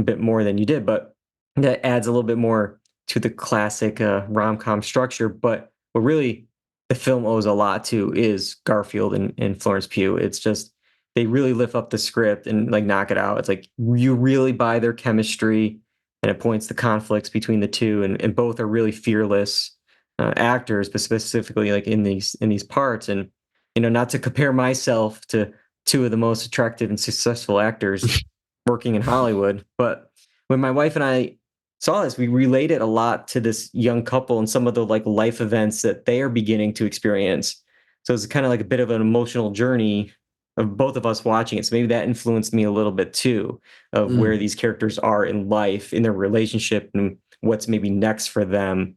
bit more than you did, but that adds a little bit more to the classic rom-com structure. But what really the film owes a lot to is Garfield and Florence Pugh. It's just, they really lift up the script and like knock it out. It's like you really buy their chemistry, and it points the conflicts between the two, and both are really fearless actors, but specifically like in these parts. And not to compare myself to two of the most attractive and successful actors working in Hollywood, but when my wife and I saw this, we related a lot to this young couple and some of the like life events that they are beginning to experience. So it's kind of like a bit of an emotional journey of both of us watching it. So maybe that influenced me a little bit too, of where these characters are in life, in their relationship, and what's maybe next for them.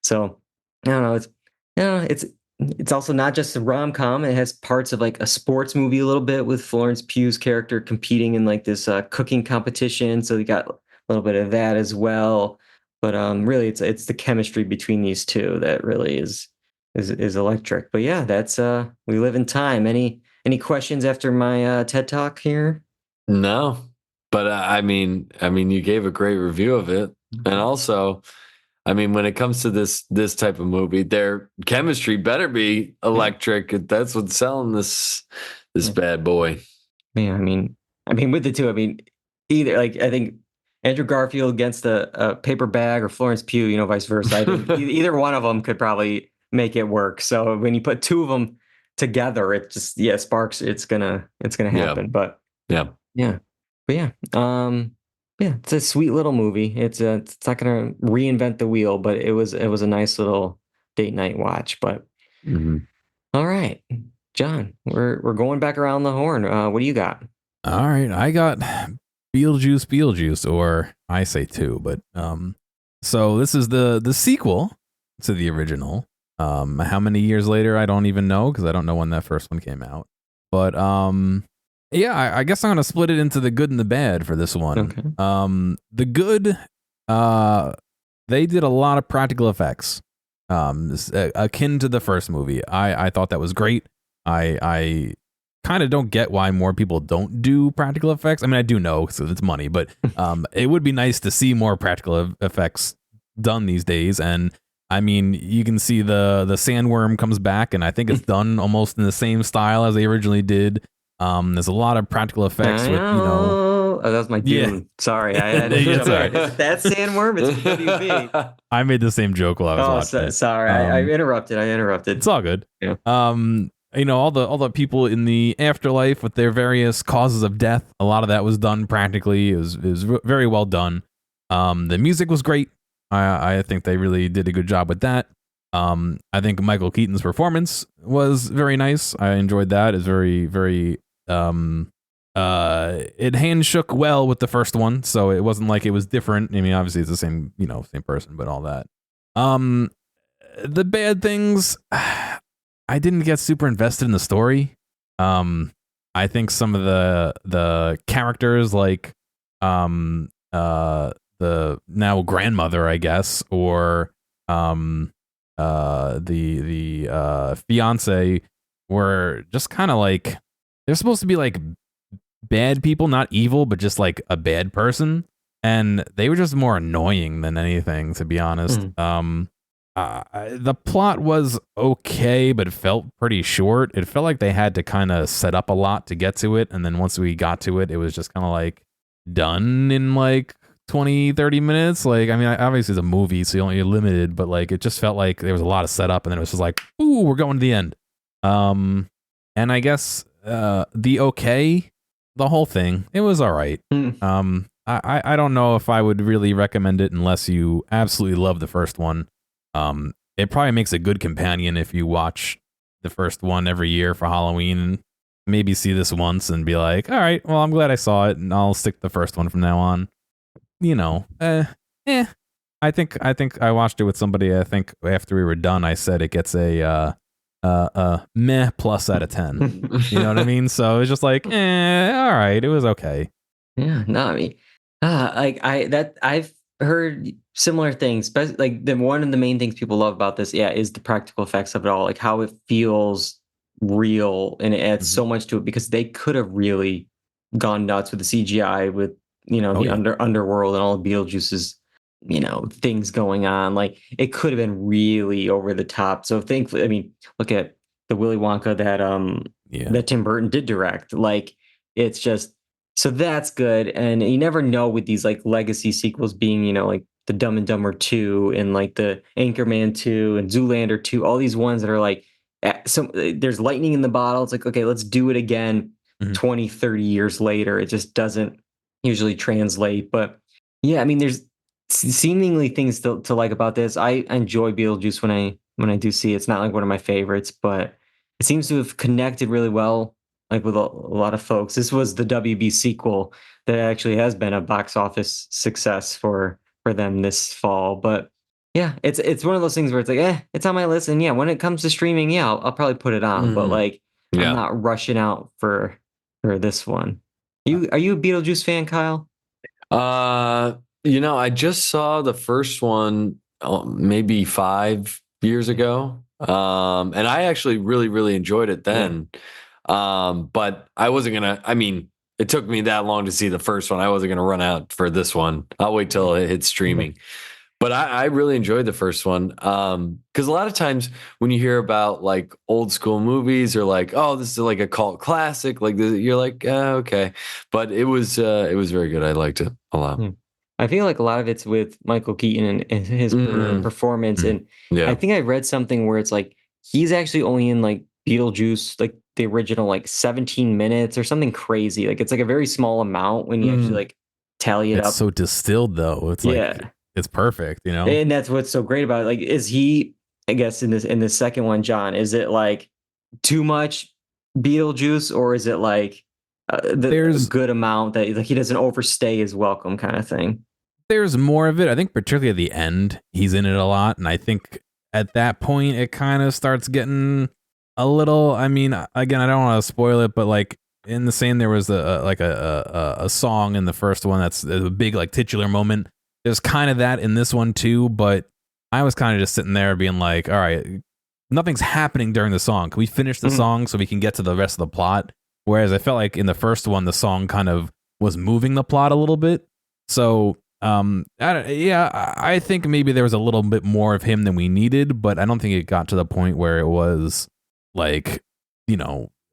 So I don't know. It's also not just a rom-com. It has parts of like a sports movie a little bit, with Florence Pugh's character competing in like this cooking competition. So you got a little bit of that as well. But really, it's the chemistry between these two that really is electric. But yeah, that's We Live in Time. Any questions after my TED Talk here? No, but I mean, you gave a great review of it, and also, I mean, when it comes to this type of movie, their chemistry better be electric. That's what's selling this bad boy. Yeah, I mean, with the two, either like I think Andrew Garfield against a paper bag, or Florence Pugh, vice versa. I think either one of them could probably make it work. So when you put two of them together, it just sparks. It's gonna happen. Yeah. But yeah. But it's a sweet little movie. It's not gonna reinvent the wheel, but it was a nice little date night watch. But all right, John, we're going back around the horn. What do you got? All right, I got Beetlejuice, or I say two, but so this is the sequel to the original. How many years later, I don't even know, because I don't know when that first one came out. But I guess I'm gonna split it into the good and the bad for this one. Okay. The good, they did a lot of practical effects, akin to the first movie. I thought that was great. I kind of don't get why more people don't do practical effects. I mean, I do know, because it's money, but it would be nice to see more practical effects done these days. And I mean, you can see the sandworm comes back, and I think it's done almost in the same style as they originally did. There's a lot of practical effects with, Oh, that was my Dune. Yeah. Sorry, I had to jump in. Is it that sandworm? It's WB. I made the same joke while I was watching it. Sorry, I interrupted. It's all good. Yeah. All the people in the afterlife with their various causes of death, a lot of that was done practically. It was very well done. The music was great. I think they really did a good job with that. I think Michael Keaton's performance was very nice. I enjoyed that. It's very, very it hand shook well with the first one, so it wasn't like it was different. I mean, obviously it's the same, same person, but all that. The bad things, I didn't get super invested in the story. I think some of the characters, like the now grandmother, I guess, or the fiance, were just kind of like, they're supposed to be like bad people, not evil, but just like a bad person, and they were just more annoying than anything, to be honest. The plot was okay, but it felt pretty short. It felt like they had to kind of set up a lot to get to it, and then once we got to it, it was just kind of like done in like 20-30 minutes. Like, I mean, obviously it's a movie, so you're limited, but like it just felt like there was a lot of setup, and then it was just like, ooh, we're going to the end. And I guess the whole thing, it was all right. I don't know if I would really recommend it unless you absolutely love the first one. it probably makes a good companion if you watch the first one every year for Halloween and maybe see this once and be like, all right, well, I'm glad I saw it and I'll stick to the first one from now on. You know, I think I watched it with somebody. I think after we were done, I said it gets a meh plus out of 10. You know what I mean? So it was just like, all right, it was okay. Yeah, no, I mean, I've heard similar things, but like one of the main things people love about this, is the practical effects of it all, like how it feels real, and it adds so much to it because they could have really gone nuts with the CGI, with underworld and all of Beetlejuice's things going on. Like it could have been really over the top. So thankfully, I mean, look at the Willy Wonka that Tim Burton did direct. Like it's just. So that's good. And you never know with these like legacy sequels being, like the Dumb and Dumber 2 and like the Anchorman 2 and Zoolander 2, all these ones that are like, there's lightning in the bottle. It's like, okay, let's do it again 20, 30 years later. It just doesn't usually translate. But yeah, I mean, there's seemingly things to like about this. I enjoy Beetlejuice when I do see it. It's not like one of my favorites, but it seems to have connected really well. Like with a lot of folks, this was the WB sequel that actually has been a box office success for them this fall. But yeah, it's one of those things where it's like, it's on my list, and when it comes to streaming, I'll probably put it on. But like, I'm not rushing out for this one. Are you a Beetlejuice fan, Kyle? I just saw the first one maybe 5 years ago, and I actually really, really enjoyed it then. Yeah. But I wasn't gonna. I mean, it took me that long to see the first one. I wasn't gonna run out for this one. I'll wait till it hits streaming. But I really enjoyed the first one because a lot of times when you hear about like old school movies or like, oh, this is like a cult classic, like you're like, okay. But it was very good. I liked it a lot. I feel like a lot of it's with Michael Keaton and his performance, and I think I read something where it's like he's actually only in like Beetlejuice, like the original, like 17 minutes or something crazy. Like it's like a very small amount when you actually like tally it up. It's so distilled though. It's like it's perfect, And that's what's so great about it. Like, is he? I guess in this second one, John, is it like too much Beetlejuice, or is it like there's a good amount that like he doesn't overstay his welcome kind of thing? There's more of it. I think particularly at the end, he's in it a lot, and I think at that point it kind of starts getting a little. I mean, again, I don't want to spoil it, but like in the same, there was a song in the first one that's a big like titular moment. There's kind of that in this one too, but I was kind of just sitting there being like, all right, nothing's happening during the song. Can we finish the song so we can get to the rest of the plot? Whereas I felt like in the first one, the song kind of was moving the plot a little bit. So I think maybe there was a little bit more of him than we needed, but I don't think it got to the point where it was like,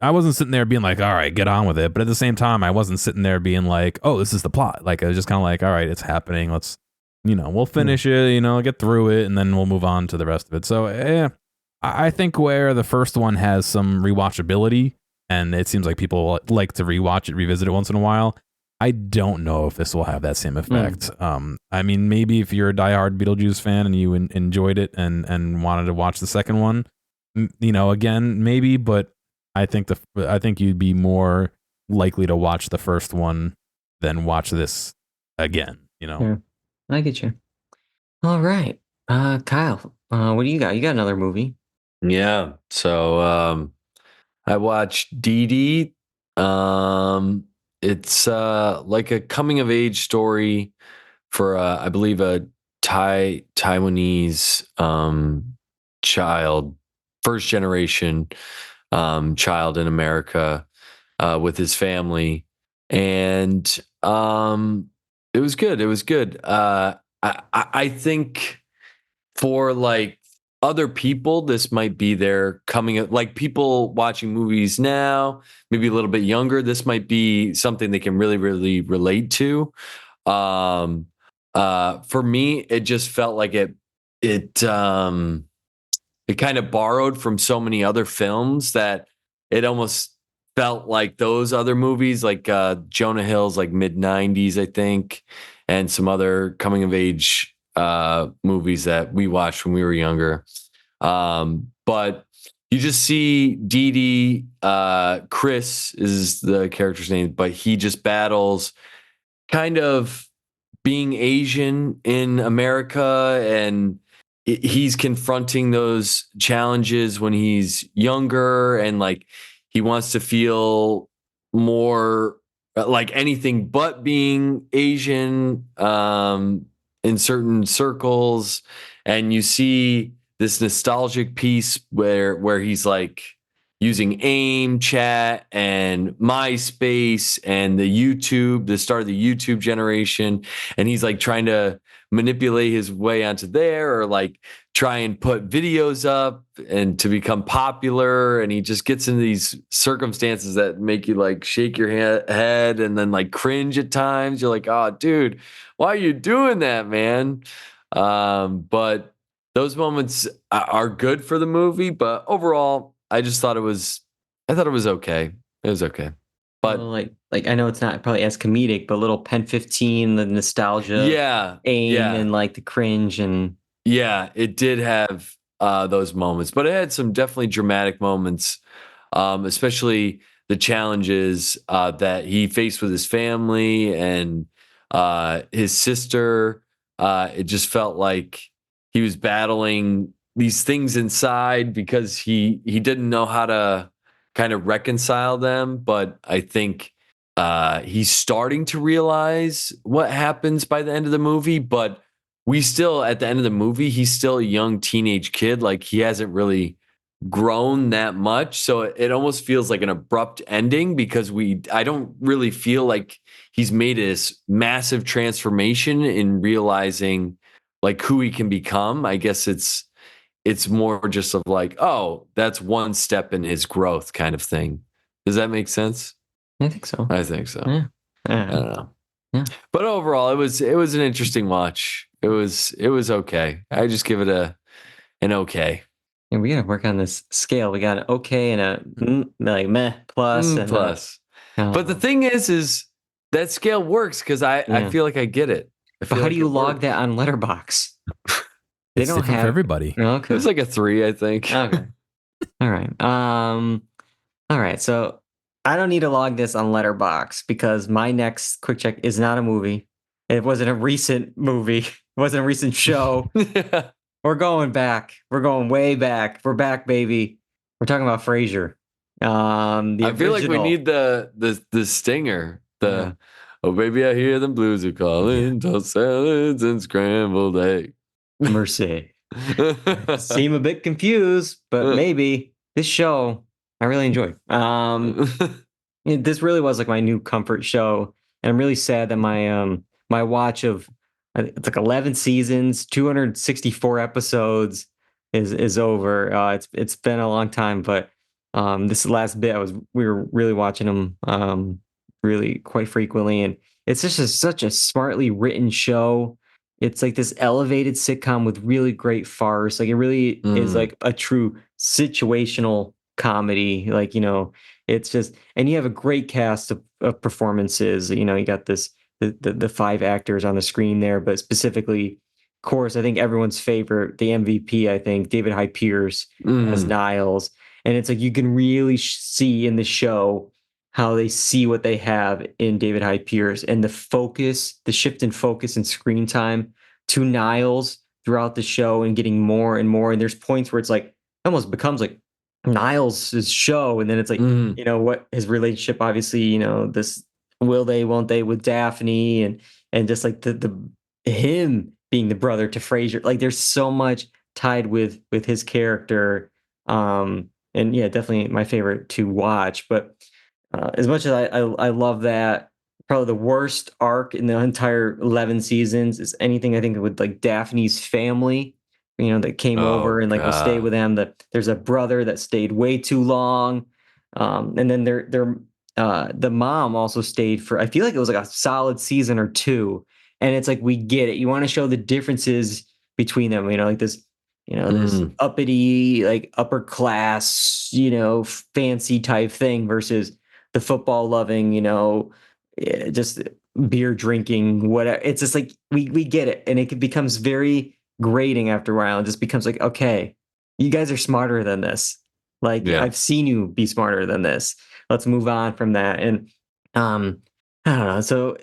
I wasn't sitting there being like, all right, get on with it. But at the same time, I wasn't sitting there being like, oh, this is the plot. Like, I was just kind of like, all right, it's happening. Let's, we'll finish it, get through it, and then we'll move on to the rest of it. So, I think where the first one has some rewatchability, and it seems like people like to rewatch it, revisit it once in a while, I don't know if this will have that same effect. I mean, maybe if you're a diehard Beetlejuice fan and you enjoyed it and wanted to watch the second one, again, maybe, but I think you'd be more likely to watch the first one than watch this again, Yeah, I get you. All right. Kyle, what do you got? You got another movie? Yeah. So I watched Didi. It's like a coming of age story for I believe a Taiwanese child, first generation child in America with his family, and it was good. It was good. I think for like other people, this might be their coming, like people watching movies now, maybe a little bit younger. This might be something they can really, really relate to. For me, it just felt like it kind of borrowed from so many other films that it almost felt like those other movies, like Jonah Hill's like mid-90s, I think, and some other coming of age movies that we watched when we were younger. But you just see Didi, Chris is the character's name, but he just battles kind of being Asian in America, and he's confronting those challenges when he's younger, and like he wants to feel more like anything but being Asian in certain circles. And you see this nostalgic piece where he's like using AIM chat and MySpace and the start of the YouTube generation. And he's like trying to manipulate his way onto there, or like try and put videos up and to become popular. And he just gets into these circumstances that make you like shake your head and then like cringe at times. You're like, oh, dude, why are you doing that, man? But those moments are good for the movie. But overall, I thought it was okay. It was okay. But well, like I know it's not probably as comedic, but little Pen 15, the nostalgia, AIM, and like the cringe, and it did have those moments, but it had some definitely dramatic moments, especially the challenges that he faced with his family and his sister. It just felt like he was battling these things inside because he didn't know how to kind of reconcile them. But I think he's starting to realize what happens by the end of the movie. But we still, at the end of the movie, he's still a young teenage kid. Like he hasn't really grown that much. So it almost feels like an abrupt ending because I don't really feel like he's made this massive transformation in realizing like who he can become. I guess it's more just of like, oh, that's one step in his growth kind of thing. Does that make sense? I think so. I think so. Yeah. I don't know. Yeah. But overall, it was an interesting watch. It was okay. I just give it an okay. And we gotta work on this scale. We got an okay and a like meh plus and plus. But the thing is that scale works because I feel like I get it. But how do you log that on Letterboxd? They It's don't different have for everybody. Okay. It was like a 3, I think. Okay. All right. All right. So I don't need to log this on Letterboxd because my next quick check is not a movie. It wasn't a recent movie. It wasn't a recent show. Yeah. We're going back. We're going way back. We're back, baby. We're talking about Frasier. I feel like we need the stinger. Oh baby, I hear them blues are calling. Toast salads and scrambled egg. Mercy. Seem a bit confused, but maybe this show I really enjoy. This really was like my new comfort show, and I'm really sad that my watch of it's like 11 seasons, 264 episodes is over. It's been a long time, but this last bit we were really watching them really quite frequently, and it's just such a smartly written show. It's like this elevated sitcom with really great farce. Like it really is like a true situational comedy. Like, it's just, and you have a great cast of performances. You got the 5 actors on the screen there, but specifically, of course, I think everyone's favorite, the MVP, I think, David Hyde Pierce as Niles. And it's like you can really see in the show how they see what they have in David Hyde Pierce and the shift in focus and screen time to Niles throughout the show and getting more and more. And there's points where it's like almost becomes like Niles' show. And then it's like, what his relationship, obviously, this will they, won't they with Daphne and just like the him being the brother to Frasier. Like there's so much tied with his character. And yeah, definitely my favorite to watch, but as much as I love that, probably the worst arc in the entire 11 seasons is anything I think with like Daphne's family, that came over and like will stay with them. There's a brother that stayed way too long, and then the mom also stayed for I feel like it was like a solid season or 2, and it's like we get it. You want to show the differences between them, like this. This uppity, like upper class, fancy type thing versus the football loving, just beer drinking, whatever. It's just like we get it, and it becomes very grating after a while. It just becomes like, okay, you guys are smarter than this. Like I've seen you be smarter than this. Let's move on from that. And I don't know. So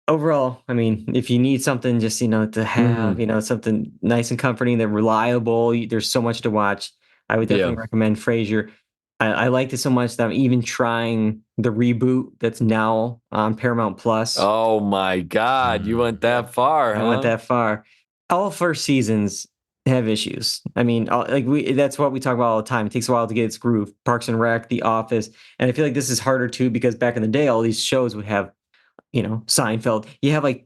overall, I mean, if you need something just, to have, something nice and comforting, that reliable, there's so much to watch. I would definitely recommend Frasier. I liked it so much that I'm even trying the reboot that's now on Paramount Plus. Oh my God, you went that far, huh? I went that far. All first seasons have issues. I mean, that's what we talk about all the time. It takes a while to get its groove. Parks and Rec, The Office. And I feel like this is harder too, because back in the day, all these shows would have, Seinfeld. You have a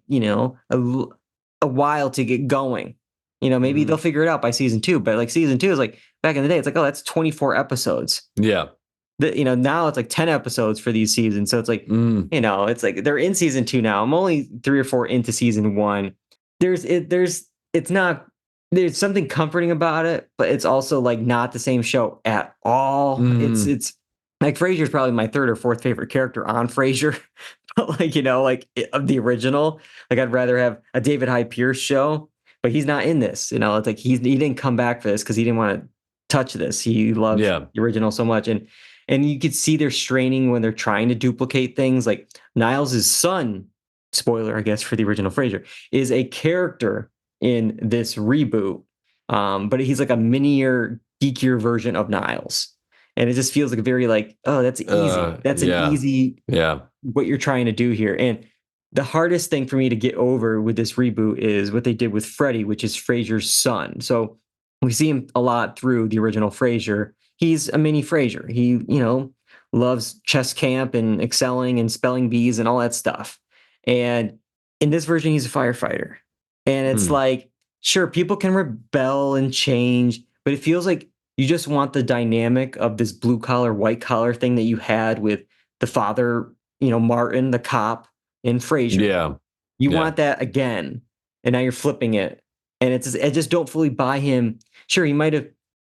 while to get going. Maybe they'll figure it out by season 2, but like season 2 is like back in the day, it's like, oh, that's 24 episodes. Yeah. Now it's like 10 episodes for these seasons. So it's like, it's like they're in season 2 now. I'm only 3 or 4 into season 1. There's something comforting about it, but it's also like not the same show at all. It's like Frasier's probably my 3rd or 4th favorite character on Frasier. But of the original, like I'd rather have a David Hyde Pierce show. But he's not in this, it's like he didn't come back for this because he didn't want to touch this. He loved the original so much. And you could see they're straining when they're trying to duplicate things. Like Niles' son, spoiler, I guess, for the original Frasier, is a character in this reboot. But he's like a minier, geekier version of Niles. And it just feels like a very that's easy. That's an easy what you're trying to do here. And the hardest thing for me to get over with this reboot is what they did with Freddie, which is Frasier's son. So we see him a lot through the original Frasier. He's a mini Frasier. He, loves chess camp and excelling and spelling bees and all that stuff. And in this version, he's a firefighter. And it's like, sure, people can rebel and change, but it feels like you just want the dynamic of this blue collar, white collar thing that you had with the father, Martin, the cop, in Frasier. Yeah. You want that again. And now you're flipping it. And I just don't fully buy him. Sure, he might have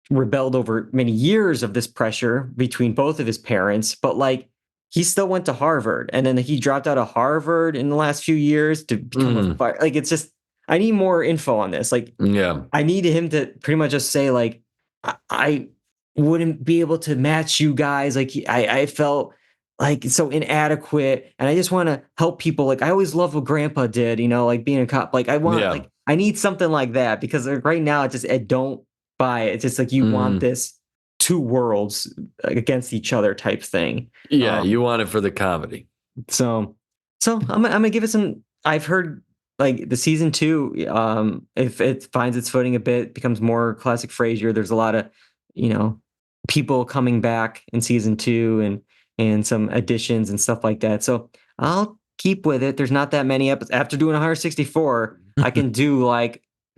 rebelled over many years of this pressure between both of his parents, but he still went to Harvard. And then he dropped out of Harvard in the last few years to become a fire. It's just, I need more info on this. I need him to pretty much just say, I wouldn't be able to match you guys. I felt so inadequate, and I just want to help people. I always loved what Grandpa did, being a cop. I need something like that, because right now I don't buy it. It's just you want this 2 worlds against each other type thing. Yeah, you want it for the comedy. So I'm gonna give it some. I've heard the season 2, if it finds its footing a bit, becomes more classic Frasier. There's a lot of people coming back in season 2 and some additions and stuff like that. So I'll keep with it. There's not that many episodes. After doing 164, I can do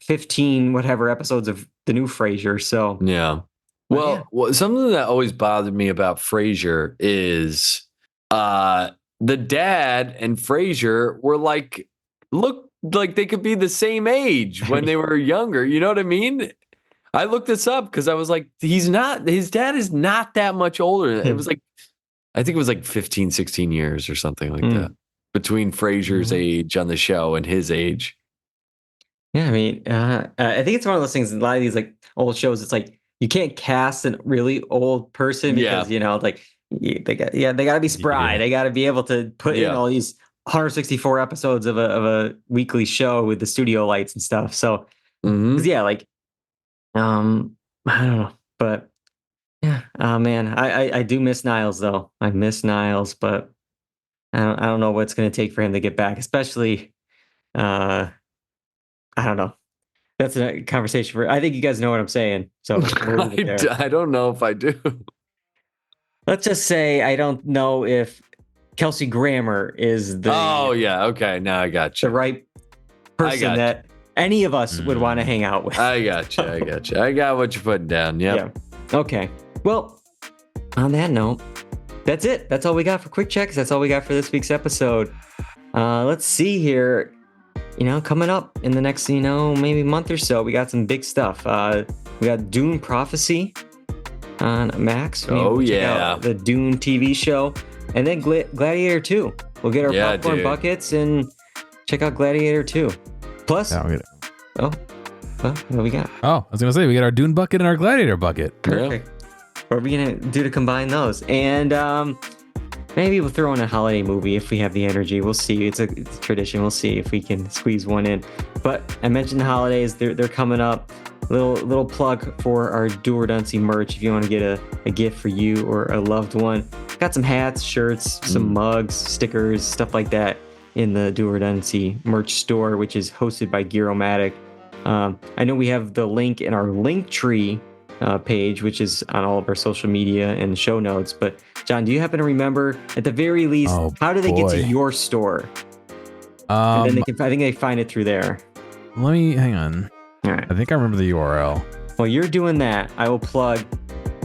15 whatever episodes of the new Frasier. So yeah. Well, something that always bothered me about Frasier is the dad and Frasier were look like they could be the same age when they were younger. You know what I mean? I looked this up because I was like, his dad is not that much older. It was I think it was 15, 16 years or something like that between Frasier's age on the show and his age. Yeah, I mean, I think it's one of those things. A lot of these old shows, it's you can't cast a really old person because they got to be spry. They got to be able to put in all these 164 episodes of a weekly show with the studio lights and stuff. So I don't know, but. Yeah. Oh man, I do miss Niles though. I miss Niles, but I don't know what it's going to take for him to get back. Especially, I don't know. That's a conversation for. I think you guys know what I'm saying. So I don't know if I do. Let's just say I don't know if Kelsey Grammer is the. Oh yeah. Okay. Now I got you. The right person that any of us would want to hang out with. I got you. I got what you're putting down. Yep. Yeah. Okay. Well, on that note, that's it. That's all we got for Quick Checks. That's all we got for this week's episode. Let's see here. Coming up in the next, maybe month or so, we got some big stuff. We got Dune Prophecy on Max. The Dune TV show. And then Gladiator 2. We'll get our popcorn buckets and check out Gladiator 2. Plus, Well, what do we got? Oh, I was gonna say we got our Dune bucket and our Gladiator bucket. Perfect. What are we gonna do to combine those? And maybe we'll throw in a holiday movie if we have the energy. We'll see. It's a tradition. We'll see if we can squeeze one in. But I mentioned the holidays. They're coming up. Little plug for our Do or Duncy merch if you want to get a gift for you or a loved one. Got some hats, shirts, some mugs, stickers, stuff like that in the Do or Duncy merch store, which is hosted by Gearomatic. I know we have the link in our Linktree page, which is on all of our social media and show notes. But John, do you happen to remember, at the very least, how do they get to your store? And then I think they find it through there. Let me hang on. All right. I think I remember the URL. While you're doing that, I will plug.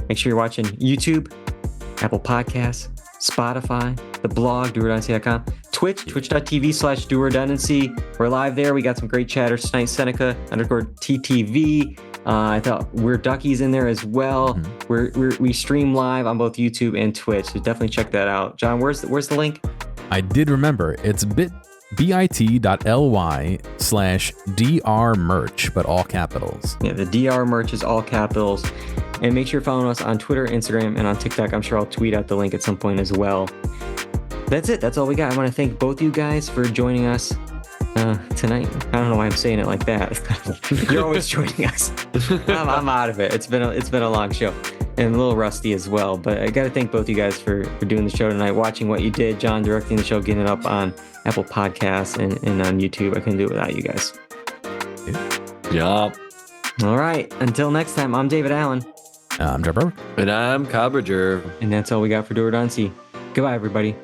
Make sure you're watching YouTube, Apple Podcasts, Spotify, the blog, doorduncy.com, twitch.tv/doorduncy. We're live there. We got some great chatters tonight. Seneca_TTV. I thought We're Duckies in there as well. We stream live on both YouTube and Twitch, so definitely check that out. John, where's the link? I did remember. It's bit.ly/DR merch, but all capitals. Yeah, the DR merch is all capitals. And make sure you're following us on Twitter, Instagram, and on TikTok. I'm sure I'll tweet out the link at some point as well. That's it. That's all we got. I want to thank both you guys for joining us tonight. I don't know why I'm saying it like that. You're always joining us. I'm out of it. It's been a long show and a little rusty as well. But I got to thank both you guys for doing the show tonight, watching what you did, John, directing the show, getting it up on Apple Podcasts and on YouTube. I couldn't do it without you guys. Yeah. All right. Until next time, I'm David Allen. I'm Jeff Burke. And I'm Cobrager. And that's all we got for Do or Duncy. Goodbye, everybody.